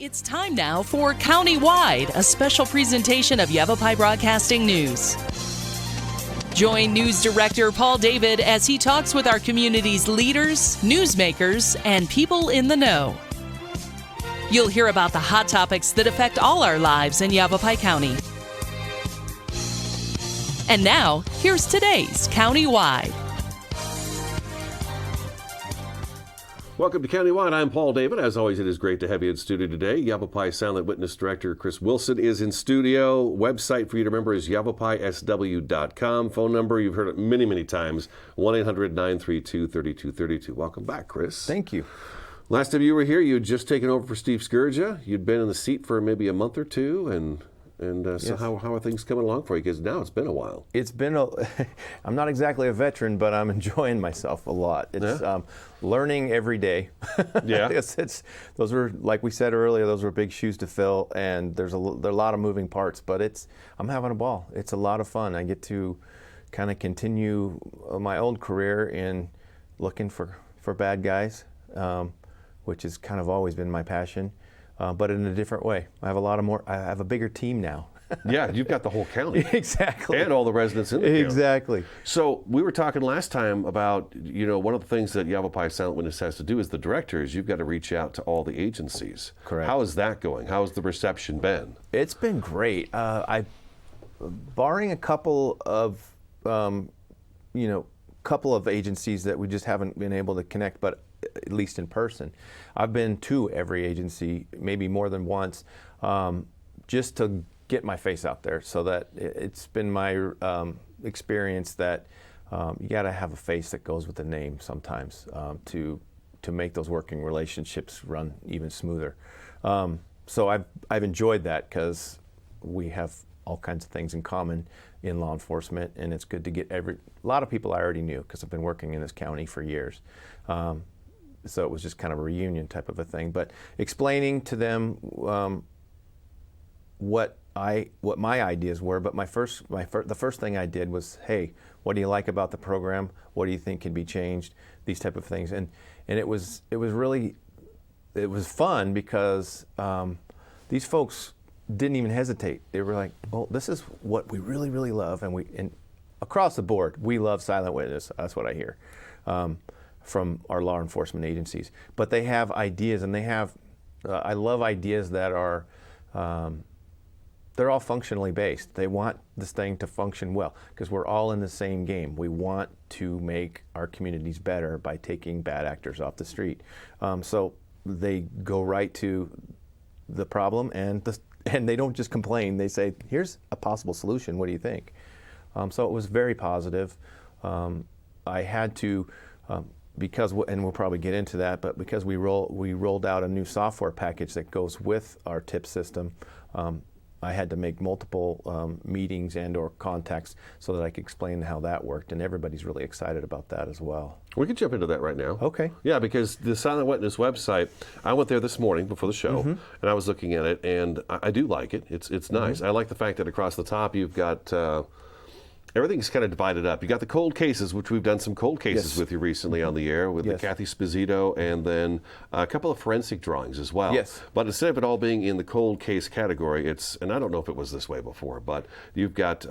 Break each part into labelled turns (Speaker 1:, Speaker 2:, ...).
Speaker 1: It's time now for Countywide, a special presentation of Yavapai Broadcasting News. Join News Director Paul David as he talks with our community's leaders, newsmakers, and people in the know. You'll hear about the hot topics that affect all our lives in Yavapai County. And now, here's today's Countywide.
Speaker 2: Welcome to Countywide. I'm Paul David. As always, it is great to have you in studio today. Yavapai Silent Witness Director Chris Wilson is in studio. Website for you to remember is yavapaisw.com. Phone number, you've heard it many, many times, 1-800-932-3232. Welcome back, Chris.
Speaker 3: Thank you.
Speaker 2: Last time you were here, you had just taken over for Steve Scourgia. You'd been in the seat for maybe a month or two, and
Speaker 3: yes.
Speaker 2: So how are things coming along for you? Because now it's been a while.
Speaker 3: I'm not exactly a veteran, but I'm enjoying myself a lot. It's learning every day.
Speaker 2: Yeah.
Speaker 3: Those were, like we said earlier, those were big shoes to fill, and there are a lot of moving parts, but I'm having a ball. It's a lot of fun. I get to kind of continue my old career in looking for bad guys, which has kind of always been my passion. But in a different way. I have a bigger team now.
Speaker 2: Yeah, you've got the whole county.
Speaker 3: Exactly.
Speaker 2: And all the residents in the county.
Speaker 3: Exactly.
Speaker 2: So we were talking last time about, one of the things that Yavapai Silent Witness has to do as the director is you've got to reach out to all the agencies.
Speaker 3: Correct.
Speaker 2: How is that going? How has the reception been?
Speaker 3: It's been great. Barring a couple of, agencies that we just haven't been able to connect, but at least in person. I've been to every agency, maybe more than once, just to get my face out there. So that it's been my experience that you got to have a face that goes with the name sometimes to make those working relationships run even smoother. So I've enjoyed that because we have all kinds of things in common in law enforcement, and it's good to get a lot of people I already knew because I've been working in this county for years. So it was just kind of a reunion type of a thing. But explaining to them what my ideas were. But the first thing I did was, hey, what do you like about the program? What do you think can be changed? These type of things. And it was fun because these folks didn't even hesitate. They were like, well, this is what we really, really love, and across the board, we love Silent Witness. That's what I hear. From our law enforcement agencies. But they have ideas, and I love ideas that are, they're all functionally based. They want this thing to function well, because we're all in the same game. We want to make our communities better by taking bad actors off the street. So they go right to the problem, and they don't just complain. They say, here's a possible solution. What do you think? So it was very positive. I had to, because, and we'll probably get into that, but because we rolled out a new software package that goes with our tip system, I had to make multiple meetings and or contacts so that I could explain how that worked, and everybody's really excited about that as well.
Speaker 2: We can jump into that right now.
Speaker 3: Okay.
Speaker 2: Yeah, because the Silent Witness website, I went there this morning before the show, and I was looking at it, and I do like it. It's nice. I like the fact that across the top you've got everything's kind of divided up. You got the cold cases, which we've done some cold cases with you recently on the air with the Kathy Sposito, and then a couple of forensic drawings as well.
Speaker 3: Yes.
Speaker 2: But instead of it all being in the cold case category, and I don't know if it was this way before, but you've got,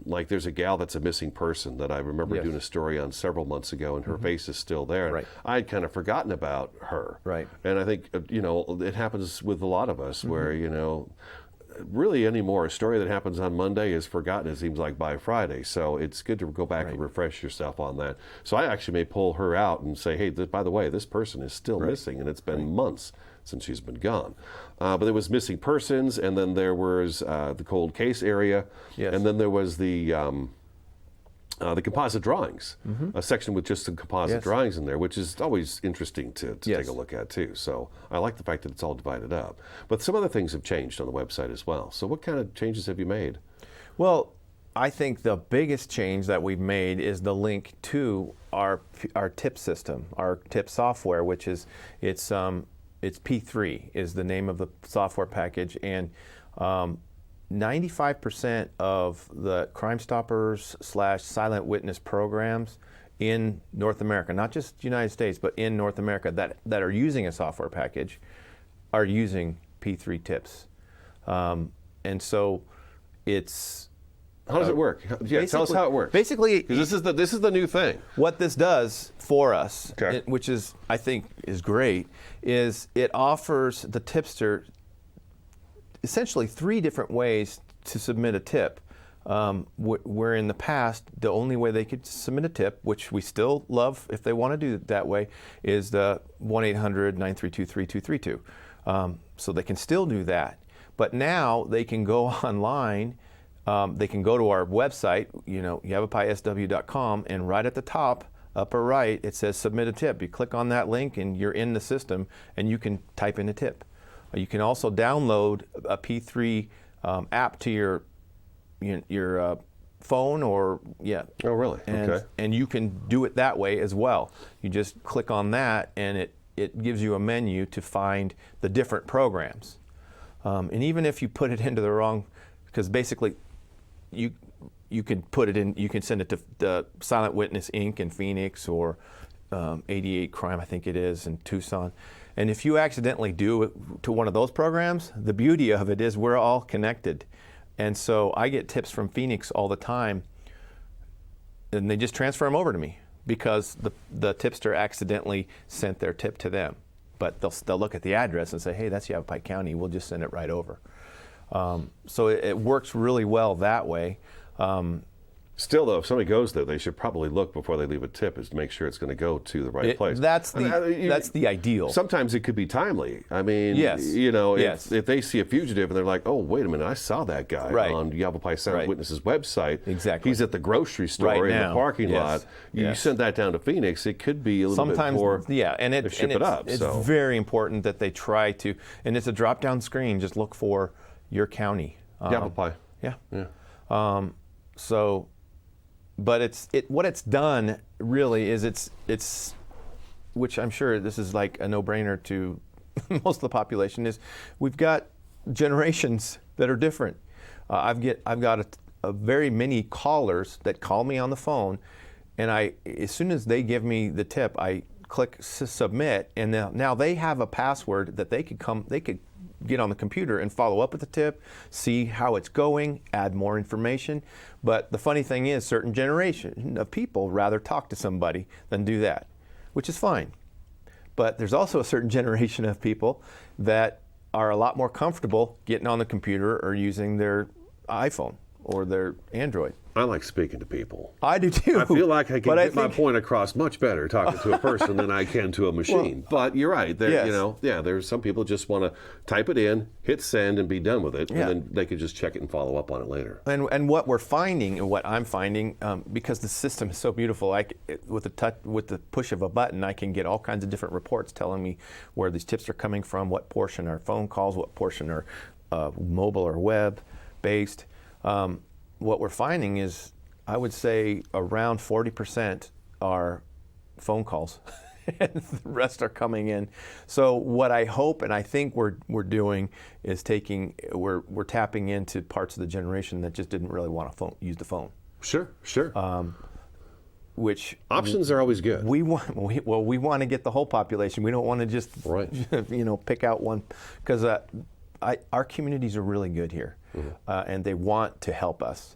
Speaker 2: like there's a gal that's a missing person that I remember doing a story on several months ago, and her face is still there.
Speaker 3: Right.
Speaker 2: I had kind of forgotten about her.
Speaker 3: Right.
Speaker 2: And I think, it happens with a lot of us where, really anymore, a story that happens on Monday is forgotten, it seems like, by Friday. So it's good to go back and refresh yourself on that. So I actually may pull her out and say, hey, by the way, this person is still missing, and it's been months since she's been gone. But there was missing persons, and then there was the cold case area, and then there was the composite drawings, a section with just some composite drawings in there, which is always interesting to take a look at too. So I like the fact that it's all divided up. But some other things have changed on the website as well. So what kind of changes have you made?
Speaker 3: Well, I think the biggest change that we've made is the link to our tip system, our tip software, which is it's P3 is the name of the software package, and 95% of the Crime Stoppers / Silent Witness programs in North America, not just the United States, but in North America that are using a software package, are using P3 tips. And so it's...
Speaker 2: How does it work? Yeah, tell us how it works.
Speaker 3: Basically,
Speaker 2: because this is the new thing.
Speaker 3: What this does for us,
Speaker 2: Okay.
Speaker 3: which is I think is great, is it offers the tipster essentially 3 different ways to submit a tip. Where in the past, the only way they could submit a tip, which we still love if they want to do it that way, is the 1-800-932-3232. So they can still do that. But now they can go online. They can go to our website, yavapaisw.com, and right at the top, upper right, it says submit a tip. You click on that link and you're in the system and you can type in a tip. You can also download a P3 app to your phone or,
Speaker 2: Oh, really? Okay.
Speaker 3: And you can do it that way as well. You just click on that and it gives you a menu to find the different programs. And even if you put it into the wrong, because basically, you can put it in. You can send it to the Silent Witness Inc. in Phoenix or 88 Crime, I think it is, in Tucson. And if you accidentally do it to one of those programs, the beauty of it is we're all connected. And so I get tips from Phoenix all the time, and they just transfer them over to me because the tipster accidentally sent their tip to them. But they'll look at the address and say, hey, that's Yavapai County. We'll just send it right over. So it works really well that way.
Speaker 2: Still, though, if somebody goes there, they should probably look before they leave a tip is to make sure it's going to go to the right place.
Speaker 3: That's the ideal.
Speaker 2: Sometimes it could be timely. I mean,
Speaker 3: yes.
Speaker 2: If they see a fugitive and they're like, oh, wait a minute, I saw that guy on Yavapai Silent Witness's website.
Speaker 3: Exactly.
Speaker 2: He's at the grocery store in the parking lot. You send that down to Phoenix, it could be a little bit more.
Speaker 3: And ship it up. It's very important that they try to, and it's a drop-down screen. Just look for your county.
Speaker 2: Yavapai.
Speaker 3: Yeah. But what it's done really is it's which I'm sure this is like a no-brainer to most of the population, is we've got generations that are different. I've got a very many callers that call me on the phone, and as soon as they give me the tip, I click submit, and now they have a password that they could get on the computer and follow up with the tip, see how it's going, add more information. But the funny thing is, certain generation of people rather talk to somebody than do that, which is fine. But there's also a certain generation of people that are a lot more comfortable getting on the computer or using their iPhone or their Android.
Speaker 2: I like speaking to people.
Speaker 3: I do too.
Speaker 2: I feel like I can get my point across much better talking to a person than I can to a machine. But you're right. There's some people just want to type it in, hit send, and be done with it, and then they could just check it and follow up on it later.
Speaker 3: And what we're finding, and what I'm finding, because the system is so beautiful, with the push of a button, I can get all kinds of different reports telling me where these tips are coming from, what portion are phone calls, what portion are mobile or web based. What we're finding is, I would say around 40% are phone calls, and the rest are coming in. So what I hope and I think we're doing is we're tapping into parts of the generation that just didn't really want to use the phone.
Speaker 2: Sure.
Speaker 3: Which
Speaker 2: options are always good.
Speaker 3: We want to get the whole population. We don't want to just pick out one, because our communities are really good here. And they want to help us.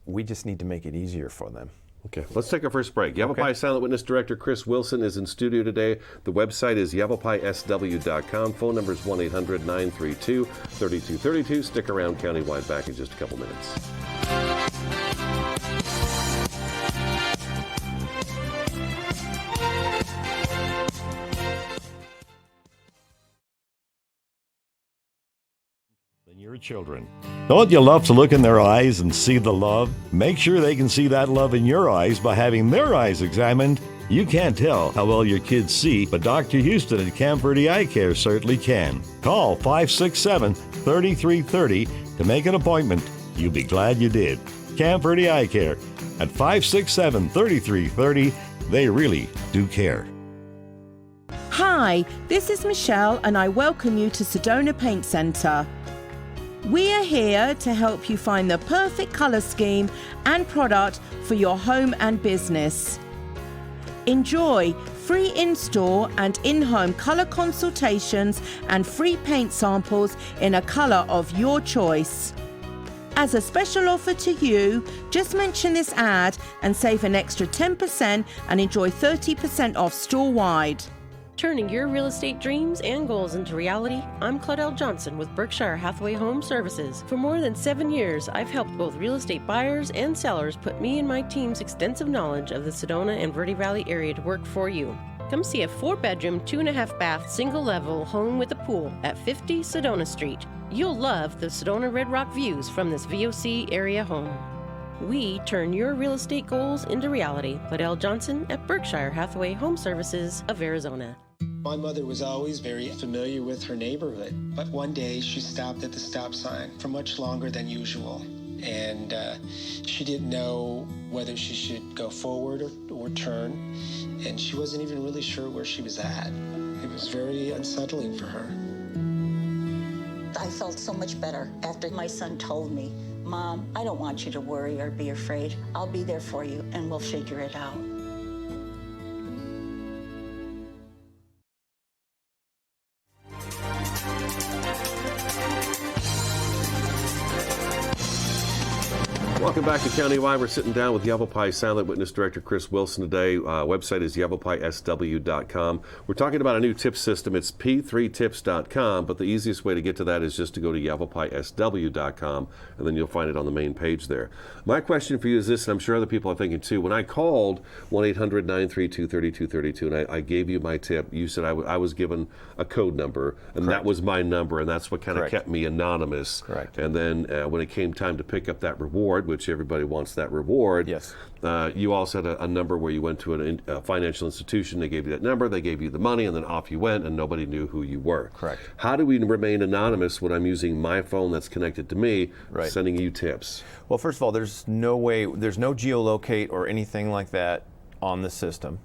Speaker 3: We just need to make it easier for them.
Speaker 2: Okay, let's take our first break. Yavapai Silent Witness Director Chris Wilson is in studio today. The website is yavapaisw.com. Phone number is 1-800-932-3232. Stick around, countywide, back in just a couple minutes.
Speaker 4: Your children. Don't you love to look in their eyes and see the love? Make sure they can see that love in your eyes by having their eyes examined. You can't tell how well your kids see, but Dr. Houston at Camp Verde Eye Care certainly can. Call 567-3330 to make an appointment. You'll be glad you did. Camp Verde Eye Care at 567-3330. They really do care.
Speaker 5: Hi, this is Michelle, and I welcome you to Sedona Paint Center. We are here to help you find the perfect color scheme and product for your home and business. Enjoy free in-store and in-home color consultations, and free paint samples in a color of your choice. As a special offer to you, just mention this ad and save an extra 10% and enjoy 30% off store-wide.
Speaker 6: Turning your real estate dreams and goals into reality, I'm Claudette Johnson with Berkshire Hathaway Home Services. For more than 7 years, I've helped both real estate buyers and sellers put me and my team's extensive knowledge of the Sedona and Verde Valley area to work for you. Come see a 4-bedroom, 2.5-bath, single-level home with a pool at 50 Sedona Street. You'll love the Sedona Red Rock views from this VOC area home. We turn your real estate goals into reality. Claudette Johnson at Berkshire Hathaway Home Services of Arizona.
Speaker 7: My mother was always very familiar with her neighborhood, but one day she stopped at the stop sign for much longer than usual, and she didn't know whether she should go forward or turn, and she wasn't even really sure where she was at. It was very unsettling for her.
Speaker 8: I felt so much better after my son told me, "Mom, I don't want you to worry or be afraid. I'll be there for you and we'll figure it out."
Speaker 2: Welcome back to Countywide. We're sitting down with Yavapai Silent Witness Director Chris Wilson today. Website is yavapaisw.com. We're talking about a new tip system. It's p3tips.com, but the easiest way to get to that is just to go to yavapaisw.com, and then you'll find it on the main page there. My question for you is this, and I'm sure other people are thinking too. When I called 1-800-932-3232 and I gave you my tip, you said I was given a code number, and
Speaker 3: Correct.
Speaker 2: that was my number, and that's what kind of
Speaker 3: Correct.
Speaker 2: kept me anonymous.
Speaker 3: Correct.
Speaker 2: And then when it came time to pick up that reward, which everybody wants that reward.
Speaker 3: Yes.
Speaker 2: You also had a number where you went to a financial institution, they gave you that number, they gave you the money, and then off you went, and nobody knew who you were.
Speaker 3: Correct.
Speaker 2: How do we remain anonymous when I'm using my phone that's connected to me,
Speaker 3: Right.
Speaker 2: sending you tips?
Speaker 3: Well, first of all, there's no geolocate or anything like that on the system.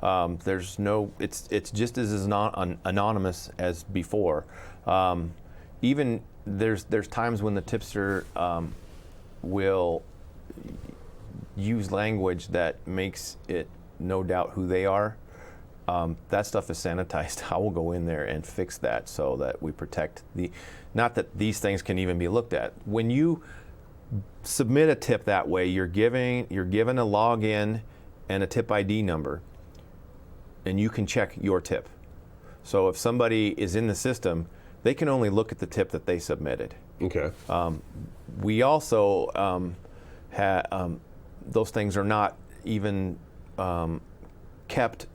Speaker 3: It's just as anonymous as before. Even there's times when the tipster will use language that makes it no doubt who they are. That stuff is sanitized. I will go in there and fix that so that we protect not that these things can even be looked at. When you submit a tip that way, you're given a login and a tip ID number, and you can check your tip. So if somebody is in the system, they can only look at the tip that they submitted.
Speaker 2: Okay.
Speaker 3: We also those things are not even kept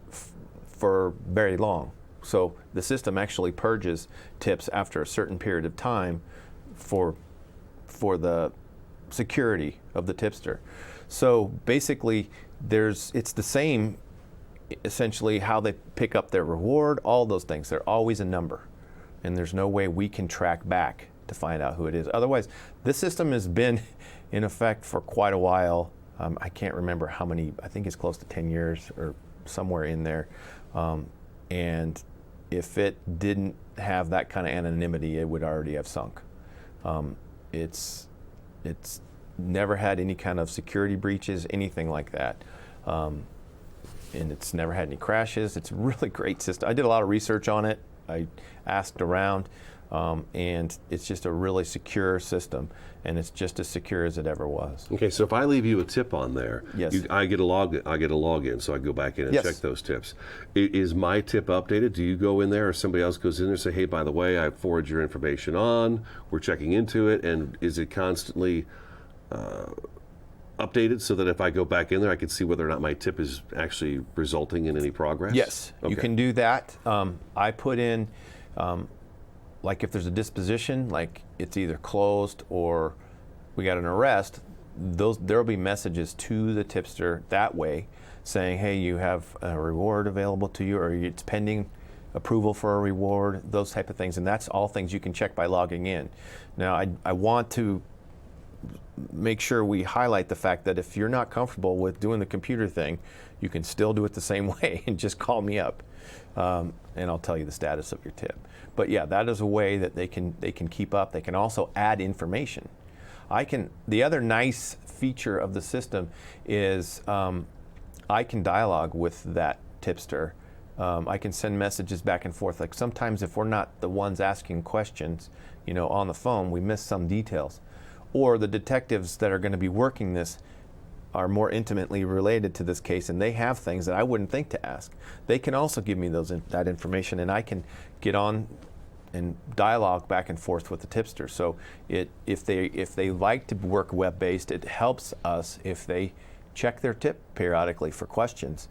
Speaker 3: for very long. So the system actually purges tips after a certain period of time for the security of the tipster. So basically, it's the same, essentially, how they pick up their reward, all those things. They're always a number, and there's no way we can track back to find out who it is. Otherwise, this system has been in effect for quite a while. I can't remember how many, I think it's close to 10 years or somewhere in there. And if it didn't have that kind of anonymity, it would already have sunk. It's never had any kind of security breaches, anything like that. And it's never had any crashes. It's a really great system. I did a lot of research on it. I asked around. And it's just a really secure system, and it's just as secure as it ever was.
Speaker 2: Okay, so if I leave you a tip on there,
Speaker 3: yes.
Speaker 2: I get a login, so I go back in and
Speaker 3: yes.
Speaker 2: check those tips. Is my tip updated? Do you go in there, or somebody else goes in there and say, hey, by the way, I forward your information on, we're checking into it, and is it constantly updated so that if I go back in there, I can see whether or not my tip is actually resulting in any progress?
Speaker 3: Yes,
Speaker 2: okay.
Speaker 3: You can do that. I put in, like if there's a disposition, like it's either closed or we got an arrest, there'll be messages to the tipster that way saying, hey, you have a reward available to you, or it's pending approval for a reward, those type of things. And that's all things you can check by logging in. Now, I want to make sure we highlight the fact that if you're not comfortable with doing the computer thing, you can still do it the same way and just call me up, and I'll tell you the status of your tip. But yeah, that is a way that they can keep up. They can also add information. The other nice feature of the system is I can dialogue with that tipster I can send messages back and forth. Like sometimes if we're not the ones asking questions, on the phone, we miss some details. Or the detectives that are going to be working this are more intimately related to this case, and they have things that I wouldn't think to ask. They can also give me that information, and I can get on and dialogue back and forth with the tipster. So if they like to work web-based, it helps us if they check their tip periodically for questions,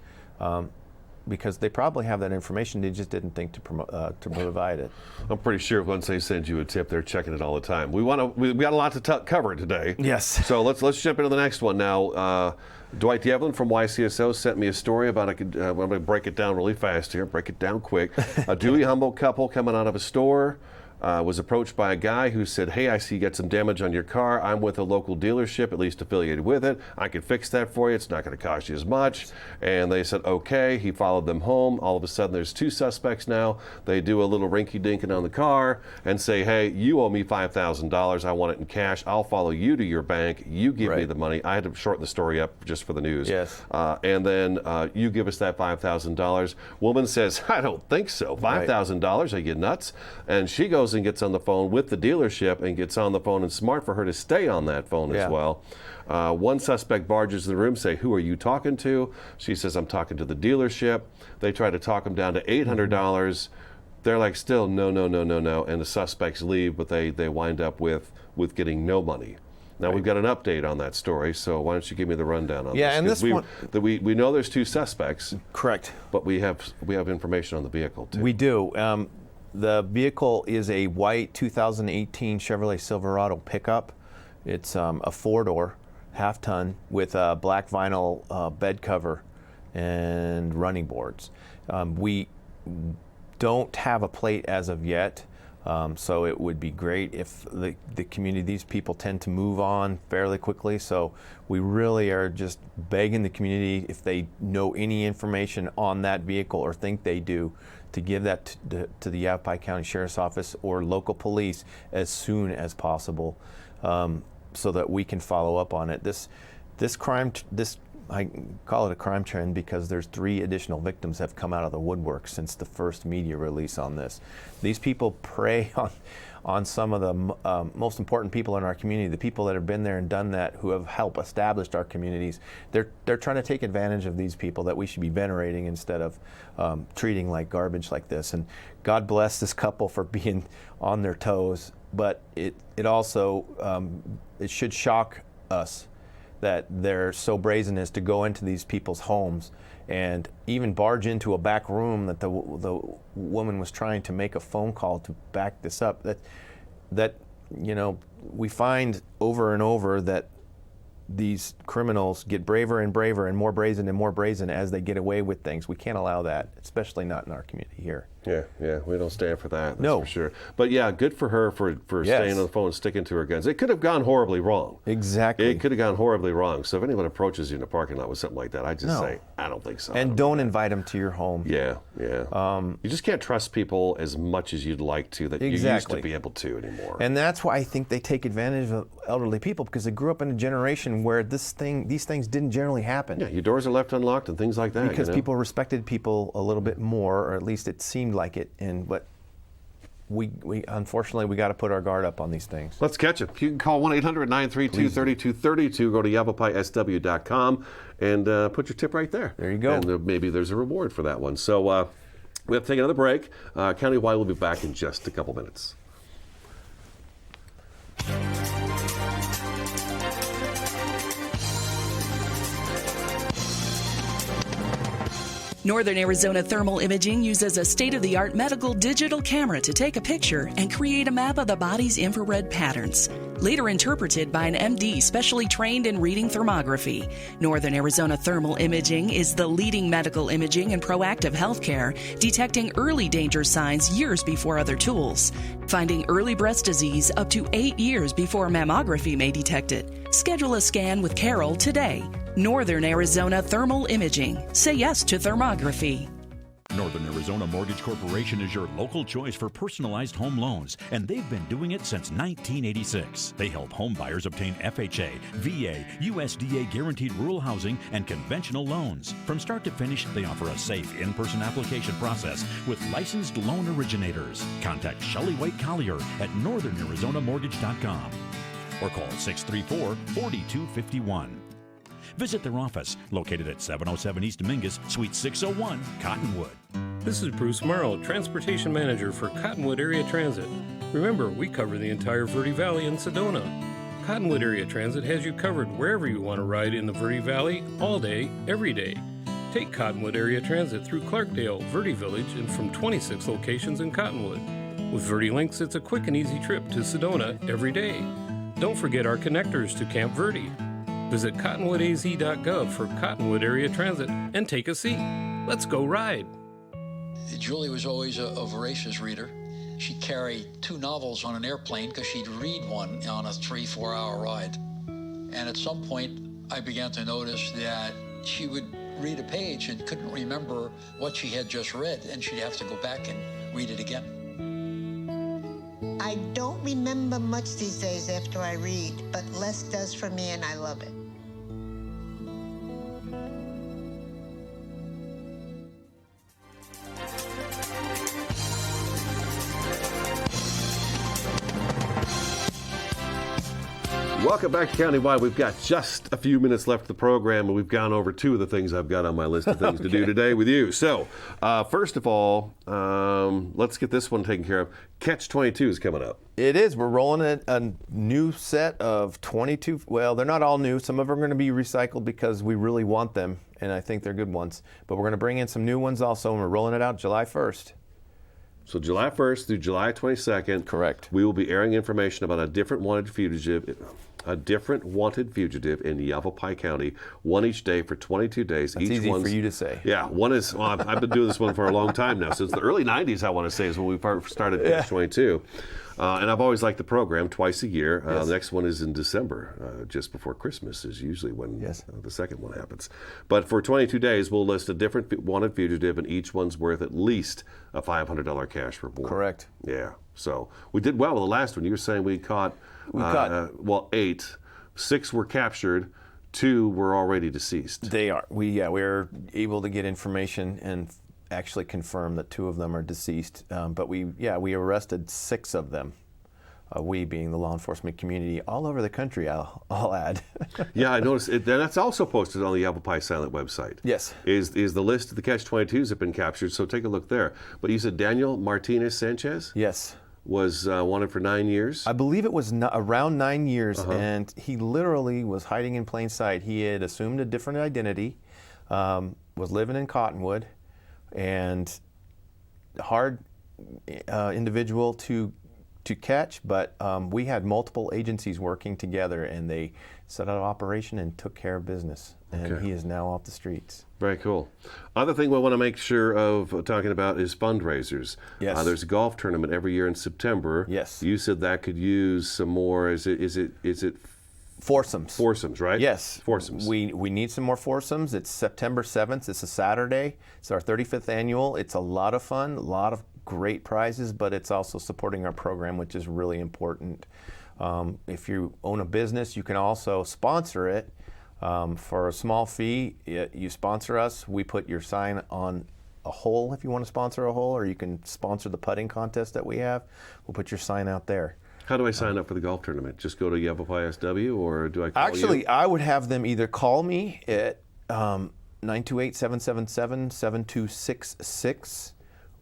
Speaker 3: because they probably have that information. They just didn't think to provide it.
Speaker 2: I'm pretty sure once they send you a tip, they're checking it all the time. We got a lot to cover today.
Speaker 3: Yes.
Speaker 2: So let's jump into the next one now. Dwight Devlin from YCSO sent me a story about I'm going to break it down really fast here, break it down quick. A Dewey Humboldt couple coming out of a store was approached by a guy who said, "Hey, I see you got some damage on your car. I'm with a local dealership, at least affiliated with it. I can fix that for you. It's not going to cost you as much." And they said, okay. He followed them home. All of a sudden, there's two suspects now. They do a little rinky-dinking on the car and say, "Hey, you owe me $5,000. I want it in cash. I'll follow you to your bank. You give me the money." I had to shorten the story up just for the news.
Speaker 3: Yes.
Speaker 2: And then you give us that $5,000. Woman says, "I don't think so. $5,000? Are you nuts?" And she goes and gets on the phone with the dealership and gets on the phone, and smart for her to stay on that phone as well. One suspect barges in the room, say, "Who are you talking to?" She says, "I'm talking to the dealership." They try to talk him down to $800. They're like, still no, and the suspects leave, but they wind up with getting no money. Now we've got an update on that story, so why don't you give me the rundown on this?
Speaker 3: Yeah, and this one,
Speaker 2: we know there's two suspects.
Speaker 3: Correct.
Speaker 2: But we have information on the vehicle too.
Speaker 3: We do. The vehicle is a white 2018 Chevrolet Silverado pickup. It's a 4-door, half-ton, with a black vinyl bed cover and running boards. We don't have a plate as of yet, so it would be great if the community, these people tend to move on fairly quickly, so we really are just begging the community, if they know any information on that vehicle or think they do, to give that to the Yavapai County Sheriff's Office or local police as soon as possible, so that we can follow up on it. This crime, I call it a crime trend because there's 3 additional victims have come out of the woodwork since the first media release on this. These people prey on some of the most important people in our community, the people that have been there and done that, who have helped establish our communities. They're trying to take advantage of these people that we should be venerating instead of treating like garbage like this. And God bless this couple for being on their toes, but it also it should shock us that they're so brazen as to go into these people's homes and even barge into a back room that the woman was trying to make a phone call to back this up. That we find over and over that these criminals get braver and braver and more brazen as they get away with things. We can't allow that, especially not in our community here.
Speaker 2: Yeah, we don't stand for that, that's
Speaker 3: no.
Speaker 2: for sure. But yeah, good for her for staying on the phone and sticking to her guns. It could have gone horribly wrong.
Speaker 3: Exactly.
Speaker 2: It could have gone horribly wrong. So if anyone approaches you in a parking lot with something like that, I just say, I don't think so.
Speaker 3: And don't invite them to your home.
Speaker 2: Yeah. You just can't trust people as much as you'd like to that you used to be able to anymore.
Speaker 3: And that's why I think they take advantage of elderly people, because they grew up in a generation where these things didn't generally happen.
Speaker 2: Yeah, your doors are left unlocked and things like that.
Speaker 3: Because people respected people a little bit more, or at least it seemed like it. But we unfortunately we got to put our guard up on these things.
Speaker 2: Let's catch it. You can call 1-800-932-3232. Go to yavapaisw.com and put your tip right there.
Speaker 3: There you go.
Speaker 2: And maybe there's a reward for that one. So we have to take another break. Countywide will be back in just a couple minutes.
Speaker 1: Northern Arizona Thermal Imaging uses a state-of-the-art medical digital camera to take a picture and create a map of the body's infrared patterns, later interpreted by an MD specially trained in reading thermography. Northern Arizona Thermal Imaging is the leading medical imaging and proactive healthcare, detecting early danger signs years before other tools, finding early breast disease up to 8 years before mammography may detect it. Schedule a scan with Carol today. Northern Arizona Thermal Imaging. Say yes to thermography.
Speaker 9: Northern Arizona Mortgage Corporation is your local choice for personalized home loans, and they've been doing it since 1986. They help home buyers obtain FHA, VA, USDA guaranteed rural housing, and conventional loans. From start to finish, they offer a safe in-person application process with licensed loan originators. Contact Shelley White Collier at northernarizonaMortgage.com or call 634-4251. Visit their office, located at 707 East Mingus, Suite 601, Cottonwood.
Speaker 10: This is Bruce Morrow, Transportation Manager for Cottonwood Area Transit. Remember, we cover the entire Verde Valley and Sedona. Cottonwood Area Transit has you covered wherever you want to ride in the Verde Valley, all day, every day. Take Cottonwood Area Transit through Clarkdale, Verde Village, and from 26 locations in Cottonwood. With Verde Links, it's a quick and easy trip to Sedona every day. Don't forget our connectors to Camp Verde. Visit cottonwoodaz.gov for Cottonwood Area Transit and take a seat. Let's go ride.
Speaker 11: Julie was always a voracious reader. She'd carry 2 novels on an airplane because she'd read one on a 3-4 hour ride. And at some point, I began to notice that she would read a page and couldn't remember what she had just read, and she'd have to go back and read it again.
Speaker 12: I don't remember much these days after I read, but less does for me, and I love it.
Speaker 2: Welcome back to Countywide. We've got just a few minutes left of the program, and we've gone over 2 of the things I've got on my list of things to do today with you. So, first of all, let's get this one taken care of. Catch-22 is coming up.
Speaker 3: It is. We're rolling a new set of 22. Well, they're not all new. Some of them are going to be recycled because we really want them, and I think they're good ones. But we're going to bring in some new ones also, and we're rolling it out July 1st.
Speaker 2: So July 1st through July 22nd.
Speaker 3: Correct.
Speaker 2: We will be airing information about a different wanted fugitive in Yavapai County, one each day for 22 days.
Speaker 3: That's easy for you to say.
Speaker 2: Yeah, one is, well, I've been doing this one for a long time now. Since the early 90s, I want to say, is when we first started Catch-22. And I've always liked the program twice a year.
Speaker 3: Yes.
Speaker 2: The next one is in December, just before Christmas is usually when the second one happens. But for 22 days, we'll list a different wanted fugitive, and each one's worth at least a $500 cash reward.
Speaker 3: Correct.
Speaker 2: Yeah. So we did well with the last one. You were saying we caught 8. 6 were captured. 2 were already deceased.
Speaker 3: They are. We're able to get information and actually confirm that 2 of them are deceased. But we arrested 6 of them. We being the law enforcement community all over the country, I'll add. Yeah,
Speaker 2: I noticed it. That's also posted on the Yavapai Silent website.
Speaker 3: Yes.
Speaker 2: Is the list of the Catch-22s have been captured, so take a look there. But you said Daniel Martinez Sanchez?
Speaker 3: Yes.
Speaker 2: Was wanted for 9 years?
Speaker 3: I believe it was around 9 years, and he literally was hiding in plain sight. He had assumed a different identity, was living in Cottonwood, and hard individual to catch, but we had multiple agencies working together, and they set out an operation and took care of business, and he is now off the streets.
Speaker 2: Very cool. Other thing we want to make sure of talking about is fundraisers.
Speaker 3: Yes.
Speaker 2: There's a golf tournament every year in September.
Speaker 3: Yes.
Speaker 2: You said that could use some more. Is it
Speaker 3: foursomes?
Speaker 2: Foursomes, right?
Speaker 3: Yes.
Speaker 2: Foursomes.
Speaker 3: We need some more foursomes. It's September 7th. It's a Saturday. It's our 35th annual. It's a lot of fun, a lot of great prizes, but it's also supporting our program, which is really important. If you own a business, you can also sponsor it. For a small fee, you sponsor us. We put your sign on a hole if you want to sponsor a hole, or you can sponsor the putting contest that we have. We'll put your sign out there.
Speaker 2: How do I sign up for the golf tournament? Just go to Yavapai SW, or do I call you?
Speaker 3: Actually, I would have them either call me at 928-777-7266,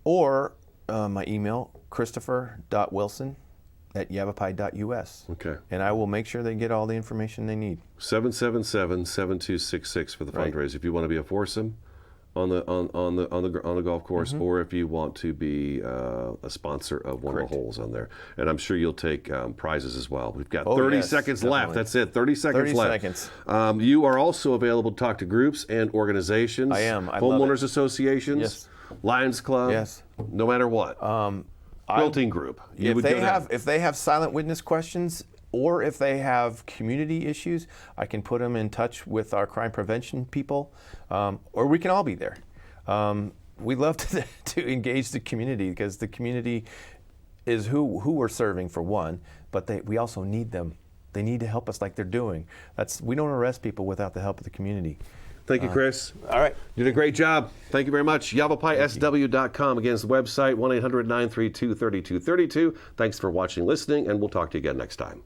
Speaker 3: or my email, christopher.wilson@yavapai.us.
Speaker 2: Okay.
Speaker 3: And I will make sure they get all the information they need.
Speaker 2: 777-7266 for the fundraiser. If you want to be a foursome on the golf course, or if you want to be a sponsor of one of the holes on there. And I'm sure you'll take prizes as well. We've got 30 seconds left. That's it. 30 seconds left. You are also available to talk to groups and organizations.
Speaker 3: I am.
Speaker 2: Homeowners associations.
Speaker 3: Yes.
Speaker 2: Lions Club.
Speaker 3: Yes.
Speaker 2: No matter what. Quilting group.
Speaker 3: If they have silent witness questions, or if they have community issues, I can put them in touch with our crime prevention people, or we can all be there. we love to engage the community, because the community is who we're serving, for one, but we also need them. They need to help us like they're doing. We don't arrest people without the help of the community.
Speaker 2: Thank you, Chris.
Speaker 3: All right.
Speaker 2: You did a great job. Thank you very much. YavaPaiSW.com. Again, it's the website, 1-800-932-3232. Thanks for watching, listening, and we'll talk to you again next time.